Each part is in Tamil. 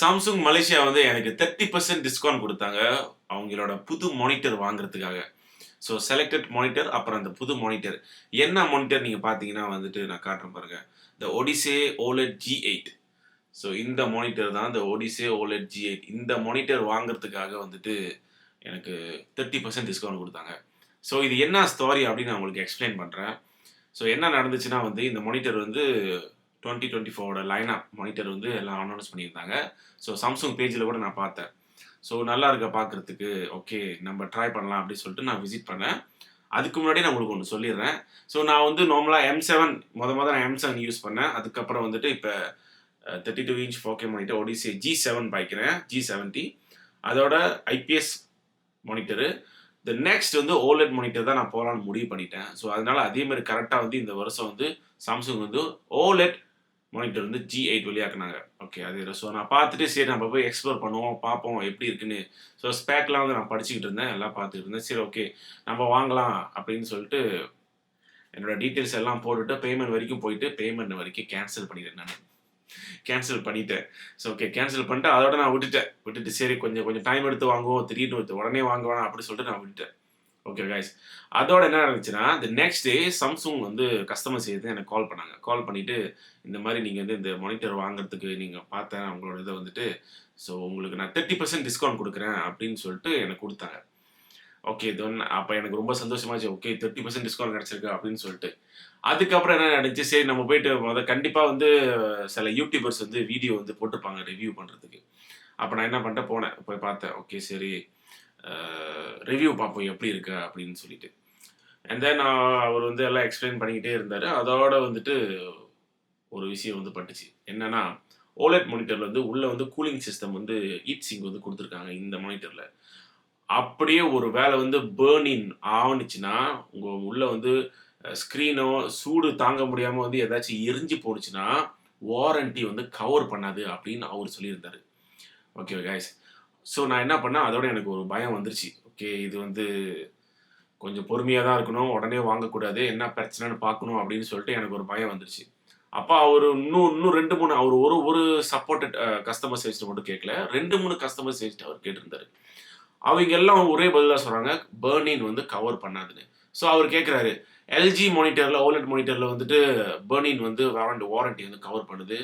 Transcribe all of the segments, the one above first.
சாம்சங் மலேசியா வந்து எனக்கு 30% டிஸ்கவுண்ட் குடுத்தாங்க. அவங்களோட புது மானிட்டர் வாங்குறதுக்காக. ஸோ செலக்டட் மானிட்டர் அப்புறம் அந்த புது மானிட்டர். என்ன மானிட்டர் நீங்க பார்த்தீங்கன்னா வந்துட்டு நான் காட்டுறேன் பாருங்க. இந்த Odyssey OLED G8. ஸோ இந்த மானிட்டர் தான் இந்த Odyssey OLED G8. இந்த மானிட்டர் வாங்குறதுக்காக வந்துட்டு எனக்கு 30% டிஸ்கவுண்ட் குடுத்தாங்க. ஸோ இது என்ன ஸ்டோரி அப்படின்னு நான் உங்களுக்கு எக்ஸ்ப்ளைன் பண்றேன். ஸோ என்ன நடந்துச்சுன்னா வந்து இந்த மானிட்டர் வந்து 2024ஓட லைன் அப் மானிட்டர் வந்து எல்லாம் அனௌன்ஸ் பண்ணியிருந்தாங்க. ஸோ சாம்சங் பேஜ்ல கூட நான் பார்த்தேன். ஸோ நல்லா இருக்கா பார்க்கறதுக்கு. ஓகே நம்ம ட்ரை பண்ணலாம் அப்படின்னு சொல்லிட்டு நான் விசிட் பண்ணேன். அதுக்கு முன்னாடி நான் உங்களுக்கு ஒண்ணு சொல்லிடுறேன். ஸோ நான் வந்து நார்மலா M7 மொத நான் M7 யூஸ் பண்ணேன். அதுக்கப்புறம் வந்துட்டு இப்ப 32 inch 4K monitor Odyssey G7 பாய்க்கிறேன். G70 அதோட IPS மானிட்டரு. நெக்ஸ்ட் வந்து OLED மானிட்டர் தான் நான் போலான்னு முடிவு பண்ணிட்டேன். ஸோ அதனால அதே மாதிரி கரெக்ட்டா வந்து இந்த வருஷம் வந்து சாம்சங் வந்து OLED மானிட்டர் வந்து G8 வெளியாக்குனாங்க. ஓகே அது ஸோ நான் பார்த்துட்டு சரி நம்ம போய் எக்ஸ்ப்ளோர் பண்ணுவோம், பார்ப்போம் எப்படி இருக்குன்னு. ஸோ ஸ்பெக்லாம் வந்து நான் படிச்சுக்கிட்டு இருந்தேன். எல்லாம் பார்த்துட்டு இருந்தேன். சரி ஓகே நம்ம வாங்கலாம் அப்படின்னு சொல்லிட்டு என்னோட டீட்டெயில்ஸ் எல்லாம் போட்டுட்டு பேமெண்ட் வரைக்கும் போயிட்டு பேமெண்ட் வரைக்கும் கேன்சல் பண்ணிட்டேன் நானு. கேன்சல் பண்ணிட்டேன். ஸோ ஓகே கேன்சல் பண்ணிட்டு அதோட நான் விட்டுட்டேன். விட்டுட்டு சரி கொஞ்சம் கொஞ்சம் டைம் எடுத்து வாங்குவோம். திடீர்னு உடனே வாங்க வேணாம் அப்படின்னு சொல்லிட்டு நான் விட்டுட்டேன். Okay guys. அதோட என்ன நடந்துச்சுன்னா, நெக்ஸ்ட் டே சாம்சங் வந்து கஸ்டமர் சர்வீஸ் எனக்கு கால் பண்ணாங்க. கால் பண்ணிட்டு, இந்த மாரி நீங்க வந்து இந்த மானிட்டர் வாங்குறதுக்கு நீங்க பார்த்தேன் உங்களோட இத வந்துட்டு, ஸோ உங்களுக்கு நான் 30% டிஸ்கவுண்ட் குடுக்குறேன் அப்படின்னு சொல்லிட்டு எனக்கு குடுத்தாங்க. ஓகே அப்ப எனக்கு ரொம்ப சந்தோஷமாச்சு. ஓகே 30% டிஸ்கவுண்ட் கிடைச்சிருக்கு அப்படின்னு சொல்லிட்டு. அதுக்கப்புறம் என்ன நடந்துச்சு, சரி நம்ம போயிட்டு கண்டிப்பா வந்து சில யூடியூபர்ஸ் வந்து வீடியோ வந்து போட்டிருப்பாங்க ரிவ்யூ பண்றதுக்கு. அப்ப நான் என்ன பண்ணிட்டேன் போனேன். போய் பார்த்தேன். ஓகே சரி அ ரிவ்யூ பார்ப்போம் எப்படி இருக்கு அப்படின்னு சொல்லிட்டு. அண்ட் தென் அவர் வந்து எல்லாம் எக்ஸ்பிளைன் பண்ணிக்கிட்டே இருந்தாரு. அதோட வந்துட்டு ஒரு விஷயம் வந்து பட்டுச்சு. என்னன்னா, OLED மானிட்டர்ல வந்து உள்ள வந்து கூலிங் சிஸ்டம் வந்து ஹீட் சிங்க் வந்து குடுத்துருக்காங்க இந்த மானிட்டர்ல. அப்படியே ஒரு வேள வந்து பர்ன் ஆனுச்சுன்னா, உங்க உள்ள வந்து ஸ்க்ரீனோ சூடு தாங்க முடியாம வந்து ஏதாச்சும் எரிஞ்சு போனுச்சுன்னா, வாரண்டி வந்து கவர் பண்ணாது அப்படின்னு அவரு சொல்லியிருந்தாரு. Okay guys. ஸோ நான் என்ன பண்ணேன், அதோட எனக்கு ஒரு பயம் வந்துருச்சு. ஓகே இது வந்து கொஞ்சம் பொறுமையா தான் இருக்கணும். உடனே வாங்கக்கூடாது. என்ன பிரச்சனைன்னு பார்க்கணும் அப்படின்னு சொல்லிட்டு எனக்கு ஒரு பயம் வந்துருச்சு. அப்ப அவரு இன்னும் 2, 3 அவரு ஒரு ஒரு சப்போர்ட்டட் கஸ்டமர் சர்வீஸ்ட்ட மட்டும் கேட்கல. 2, 3 கஸ்டமர் சர்வீஸ்ட்ட அவர் கேட்டிருந்தாரு. அவங்க எல்லாம் ஒரே பதில் தான் சொல்றாங்க. பர்ன்-இன் வந்து கவர் பண்ணாதுன்னு. ஸோ அவரு கேட்கிறாரு, LG மானிட்டர்ல OLED மானிட்டர்ல வந்துட்டு பர்ன்-இன் வந்து வாரண்டி வந்து கவர் பண்ணுது.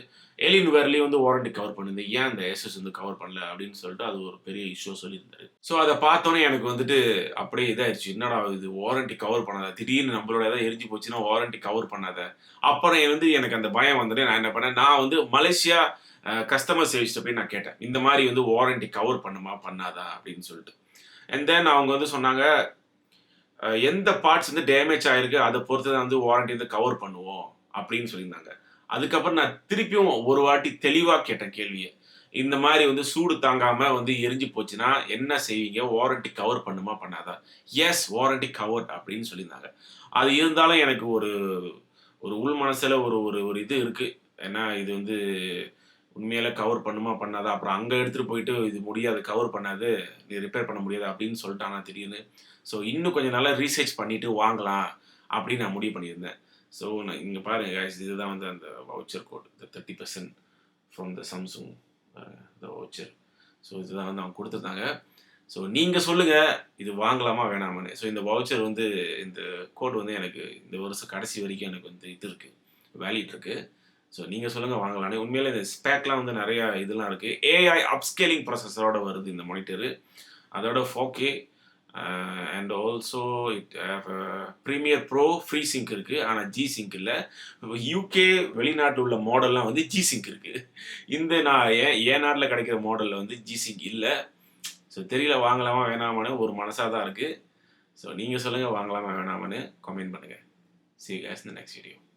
Alienwareலயும் வந்து வாரண்டி கவர் பண்ணுது. ஏன் இந்த Asus வந்து கவர் பண்ணல அப்படின்னு சொல்லிட்டு அது ஒரு பெரிய இஷ்யூ சொல்லியிருந்தாரு. ஸோ அத பார்த்தோனே எனக்கு வந்துட்டு அப்படியே இதாயிருச்சு. என்னடா இது வாரண்டி கவர் பண்ணாதா? திடீர்னு நம்மளோட ஏதாவது எரிஞ்சு போச்சுன்னா வாரண்டி கவர் பண்ணாத. அப்புறம் வந்து எனக்கு அந்த பயம் வந்தோனே நான் என்ன பண்ணேன், நான் வந்து மலேசியா கஸ்டமர் சர்வீஸ்ட்ட போய் நான் கேட்டேன். இந்த மாரி வந்து வாரண்டி கவர் பண்ணுமா? பண்ணாதா? அப்படின்னு சொல்லிட்டு. அண்ட் தென் அவங்க வந்து சொன்னாங்க, எந்த பார்ட்ஸ் வந்து டேமேஜ் ஆயிருக்கு அத பொறுத்து தான் வந்து வாரண்டி வந்து கவர் பண்ணுவோம் அப்படின்னு சொல்லியிருந்தாங்க. அதுக்கப்புறம் நான் திருப்பியும் ஒரு வாட்டி தெளிவா கேட்டேன் கேள்விய. இந்த மாரி வந்து சூடு தாங்காம வந்து எரிஞ்சு போச்சுன்னா என்ன செய்வீங்க? வாரண்டி கவர் பண்ணுமா? பண்ணாதா? எஸ் வாரண்டி கவர்ட் அப்படின்னு சொல்லியிருந்தாங்க. அது இருந்தாலும் எனக்கு ஒரு ஒரு உள் மனசுல ஒரு ஒரு ஒரு இது இருக்கு. ஏன்னா இது வந்து உண்மையிலே கவர் பண்ணுமா? பண்ணாதா? அப்புறம் அங்க எடுத்துட்டு போயிட்டு இது முடியாது கவர் பண்ணாது. நீ ரிப்பேர் பண்ண முடியாது அப்படின்னு சொல்ட்டானா திடீர்னு. ஸோ இன்னும் கொஞ்சம் நல்லா ரீசர்ச் பண்ணிட்டு வாங்கலாம் அப்படின்னு நான் முடிவு பண்ணியிருந்தேன். ஸோ நான் இங்க பாருங்க காய்ஸ் இதுதான் வந்து அந்த வவுச்சர் கோட். இந்த 30% from the Samsung the voucher. So இதுதான் வந்து அவங்க குடுத்துருந்தாங்க. ஸோ நீங்க சொல்லுங்க இது வாங்கலாமா? வேணாமான்னு. ஸோ இந்த வவுச்சர் வந்து இந்த கோட் வந்து எனக்கு இந்த வருஷம் கடைசி வரைக்கும் எனக்கு வந்து இது இருக்கு. வேலிட் இருக்கு. ஸோ நீங்க சொல்லுங்க வாங்கலான்னு. உண்மையிலே இந்த ஸ்பெக்லாம் வந்து நெறைய இதெல்லாம் இருக்கு. AI அப்ஸ்கேலிங் ப்ராசஸரோட வருது இந்த மானிட்டரு. அதோட 4K and also it have Premiere Pro free sync இருக்கு. ஆனா G சிங்க் இல்ல. UK வெளிநாட்டுல உள்ள மாடல்லாம் வந்து G சிங்க் இருக்கு. இந்த நான் என் நாட்ல கிடைக்கிற மாடல்ல வந்து G சிங்க் இல்ல. ஸோ தெரியல வாங்கலாமா? வேணாமான்னு ஒரு மனசா தான் இருக்கு. ஸோ நீங்க சொல்லுங்க வாங்கலாமா? வேணாமான்னு காமெண்ட் பண்ணுங்க. See you guys in the next video.